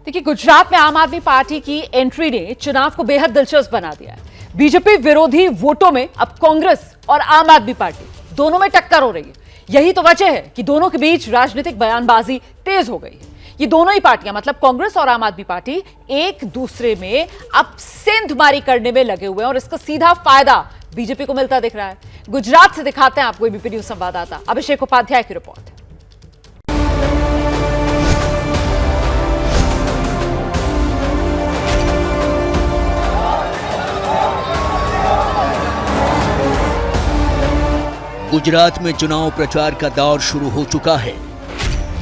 देखिए, गुजरात में आम आदमी पार्टी की एंट्री ने चुनाव को बेहद दिलचस्प बना दिया है। बीजेपी विरोधी वोटों में अब कांग्रेस और आम आदमी पार्टी दोनों में टक्कर हो रही है। यही तो वजह है कि दोनों के बीच राजनीतिक बयानबाजी तेज हो गई है। ये दोनों ही पार्टियां, मतलब कांग्रेस और आम आदमी पार्टी, एक दूसरे में अब सेंधमारी करने में लगे हुए हैं और इसका सीधा फायदा बीजेपी को मिलता दिख रहा है। गुजरात से दिखाते हैं आपको एबीपी न्यूज संवाददाता अभिषेक उपाध्याय की रिपोर्ट। गुजरात में चुनाव प्रचार का दौर शुरू हो चुका है।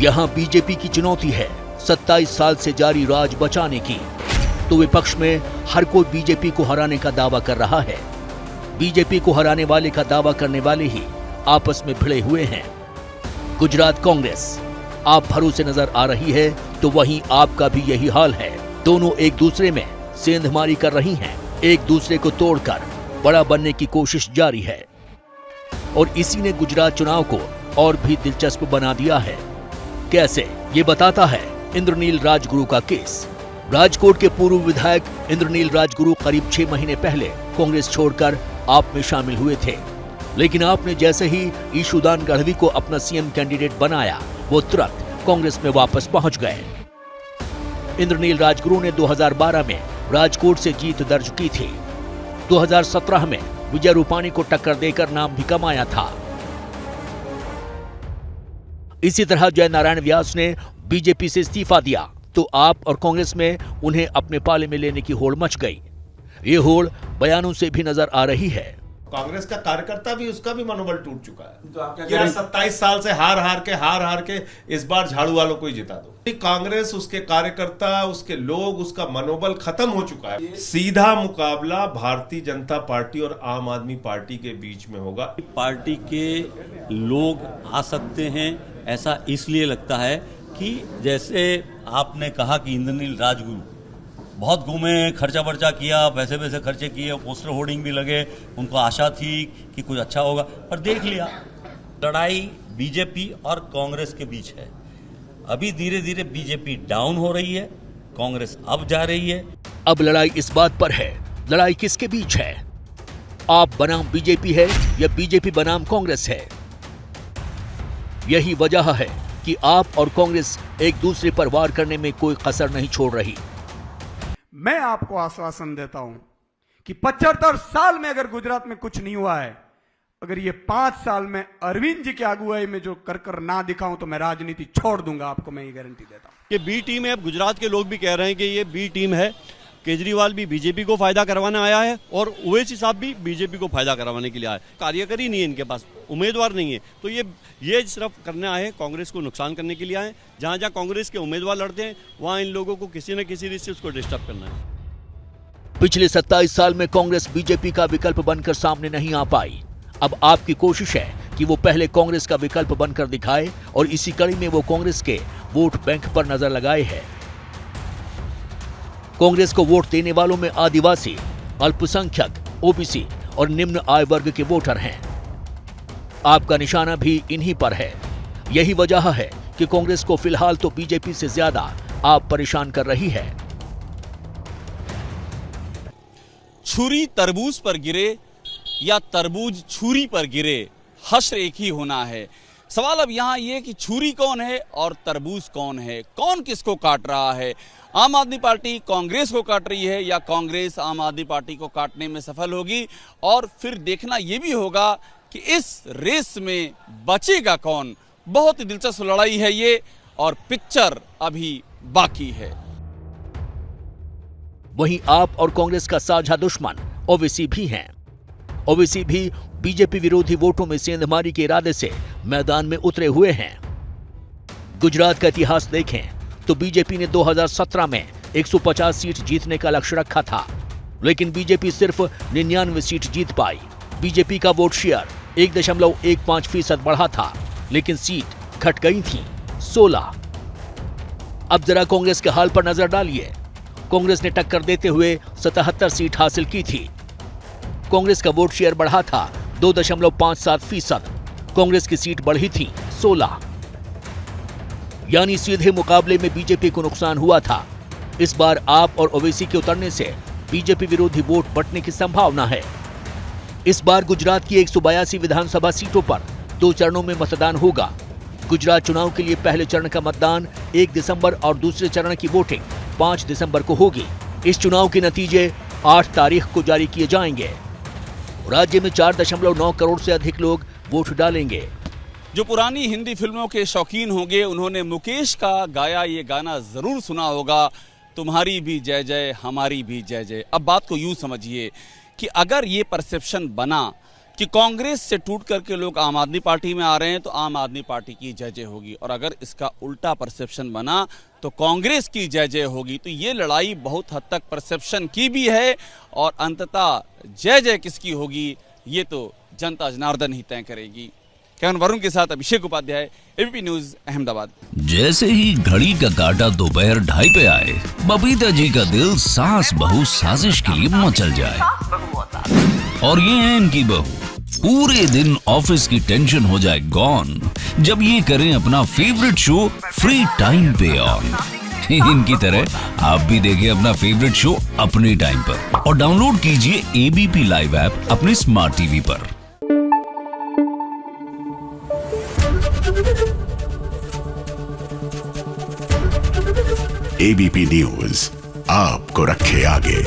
यहां बीजेपी की चुनौती है 27 साल से जारी राज बचाने की, तो विपक्ष में हर कोई बीजेपी को हराने का दावा कर रहा है। बीजेपी को हराने वाले का दावा करने वाले ही आपस में भिड़े हुए हैं। गुजरात कांग्रेस आप भरोसे नजर आ रही है, तो वहीं आपका भी यही हाल है। दोनों एक दूसरे में सेंधमारी कर रही हैं, एक दूसरे को तोड़कर बड़ा बनने की कोशिश जारी है। और इसी ने गुजरात चुनाव को और भी दिलचस्प बना दिया है। कैसे, ये बताता है इंद्रनील राजगुरु का केस। राजकोट के पूर्व विधायक इंद्रनील राजगुरु करीब 6 महीने पहले कांग्रेस छोड़कर आप में शामिल हुए थे, लेकिन आपने जैसे ही ईशुदान गढ़वी को अपना सीएम कैंडिडेट बनाया, वो तुरंत कांग्रेस में वापस पहुंच गए। इंद्रनील राजगुरु ने 2012 में राजकोट से जीत दर्ज की थी। 2017 में विजय रूपाणी को टक्कर देकर नाम भी कमाया था। इसी तरह जय नारायण व्यास ने बीजेपी से इस्तीफा दिया, तो आप और कांग्रेस में उन्हें अपने पाले में लेने की होड़ मच गई। ये होड़ बयानों से भी नजर आ रही है। कांग्रेस का कार्यकर्ता भी, उसका भी मनोबल टूट चुका है। तो यार 27 साल से हार के इस बार झाड़ू वालों को ही जिता दो। कांग्रेस, उसके कार्यकर्ता, उसके लोग, उसका मनोबल खत्म हो चुका है। सीधा मुकाबला भारतीय जनता पार्टी और आम आदमी पार्टी के बीच में होगा। पार्टी के लोग आ सकते हैं, ऐसा इसलिए लगता है कि जैसे आपने कहा कि इंद्रनील राजगुरु बहुत घूमे, खर्चा वर्चा किया, पैसे वैसे खर्चे किए, पोस्टर होर्डिंग भी लगे, उनको आशा थी कि कुछ अच्छा होगा, पर देख लिया लड़ाई बीजेपी और कांग्रेस के बीच है। अभी धीरे धीरे बीजेपी डाउन हो रही है, कांग्रेस अब जा रही है। अब लड़ाई इस बात पर है, लड़ाई किसके बीच है? आप बनाम बीजेपी है या बीजेपी बनाम कांग्रेस है? यही वजह है कि आप और कांग्रेस एक दूसरे पर वार करने में कोई कसर नहीं छोड़ रही। मैं आपको आश्वासन देता हूं कि 75 साल में अगर गुजरात में कुछ नहीं हुआ है, अगर ये 5 साल में अरविंद जी की अगुवाई में जो कर ना दिखाऊं, तो मैं राजनीति छोड़ दूंगा। आपको मैं ये गारंटी देता हूं कि बी टीम है। अब गुजरात के लोग भी कह रहे हैं कि ये बी टीम है। केजरीवाल भी बीजेपी को फायदा करवाने आया है और ओवैसी साहब भी बीजेपी को फायदा करवाने के लिए आए। कार्यकर्ता ही नहीं है इनके पास, उम्मीदवार नहीं है, तो ये सिर्फ करने आए हैं, कांग्रेस को नुकसान करने के लिए आए। जहां जहां कांग्रेस के उम्मीदवार लड़ते हैं, वहां इन लोगों को किसी न किसी रीत से उसको डिस्टर्ब करना है। पिछले 27 साल में कांग्रेस बीजेपी का विकल्प बनकर सामने नहीं आ पाई। अब आपकी कोशिश है कि वो पहले कांग्रेस का विकल्प बनकर दिखाए, और इसी कड़ी में वो कांग्रेस के वोट बैंक पर नजर लगाए है। कांग्रेस को वोट देने वालों में आदिवासी, अल्पसंख्यक, ओबीसी और निम्न आय वर्ग के वोटर हैं। आपका निशाना भी इन्हीं पर है। यही वजह है कि कांग्रेस को फिलहाल तो बीजेपी से ज्यादा आप परेशान कर रही है। छुरी तरबूज पर गिरे या तरबूज छुरी पर गिरे, हश्र एक ही होना है। सवाल अब यहां यह कि छुरी कौन है और तरबूज कौन है, कौन किसको काट रहा है? आम आदमी पार्टी कांग्रेस को काट रही है या कांग्रेस आम आदमी पार्टी को काटने में सफल होगी? और फिर देखना यह भी होगा कि इस रेस में बचेगा कौन। बहुत ही दिलचस्प लड़ाई है ये, और पिक्चर अभी बाकी है। वहीं आप और कांग्रेस का साझा दुश्मन ओवैसी भी हैं। ओवैसी भी बीजेपी विरोधी वोटों में सेंधमारी के इरादे से मैदान में उतरे हुए हैं। गुजरात का इतिहास देखें तो बीजेपी ने 2017 में 150 सीट जीतने का लक्ष्य रखा था, लेकिन बीजेपी सिर्फ 99 सीट जीत पाई। बीजेपी का वोट शेयर 1.15% बढ़ा था, लेकिन सीट घट गई थी 16। अब जरा कांग्रेस के हाल पर नजर डालिए। कांग्रेस ने टक्कर देते हुए 77 सीट हासिल की थी। कांग्रेस का वोट शेयर बढ़ा था 2.57%। कांग्रेस की सीट बढ़ी थी 16। यानी सीधे मुकाबले में बीजेपी को नुकसान हुआ था इस बार आप और ओवैसी के उतरने से बीजेपी विरोधी वोट बंटने की संभावना है। इस बार गुजरात की 182 विधानसभा सीटों पर 2 चरणों में मतदान होगा। गुजरात चुनाव के लिए पहले चरण का मतदान 1 दिसंबर और दूसरे चरण की वोटिंग 5 दिसंबर को होगी। इस चुनाव के नतीजे 8 तारीख को जारी किए जाएंगे। राज्य में 4.9 करोड़ से अधिक लोग वोट डालेंगे। जो पुरानी हिंदी फिल्मों के शौकीन होंगे उन्होंने मुकेश का गाया ये गाना जरूर सुना होगा, तुम्हारी भी जय जय हमारी भी जय जय। अब बात को यूं समझिए कि अगर ये परसेप्शन बना कि कांग्रेस से टूट करके लोग आम आदमी पार्टी में आ रहे हैं तो आम आदमी पार्टी की जय जय होगी, और अगर इसका उल्टा परसेप्शन बना तो कांग्रेस की जय जय होगी। तो ये लड़ाई बहुत हद तक परसेप्शन की भी है, और अंततः जय जय किसकी होगी ये तो जनता जनार्दन ही तय करेगी। कैमरा वरुण के साथ अभिषेक उपाध्याय, एबीपी न्यूज, अहमदाबाद। जैसे ही घड़ी का काटा दोपहर 2:30 पे आए, बबीता जी का दिल सास बहू साजिश के लिए मचल जाए। और ये है इनकी बहू, पूरे दिन ऑफिस की टेंशन हो जाए गॉन जब ये करें अपना फेवरेट शो फ्री टाइम पे ऑन। इनकी तरह आप भी देखिए अपना फेवरेट शो अपने टाइम पर और डाउनलोड कीजिए एबीपी लाइव ऐप अपने स्मार्ट टीवी पर। एबीपी न्यूज आपको रखे आगे।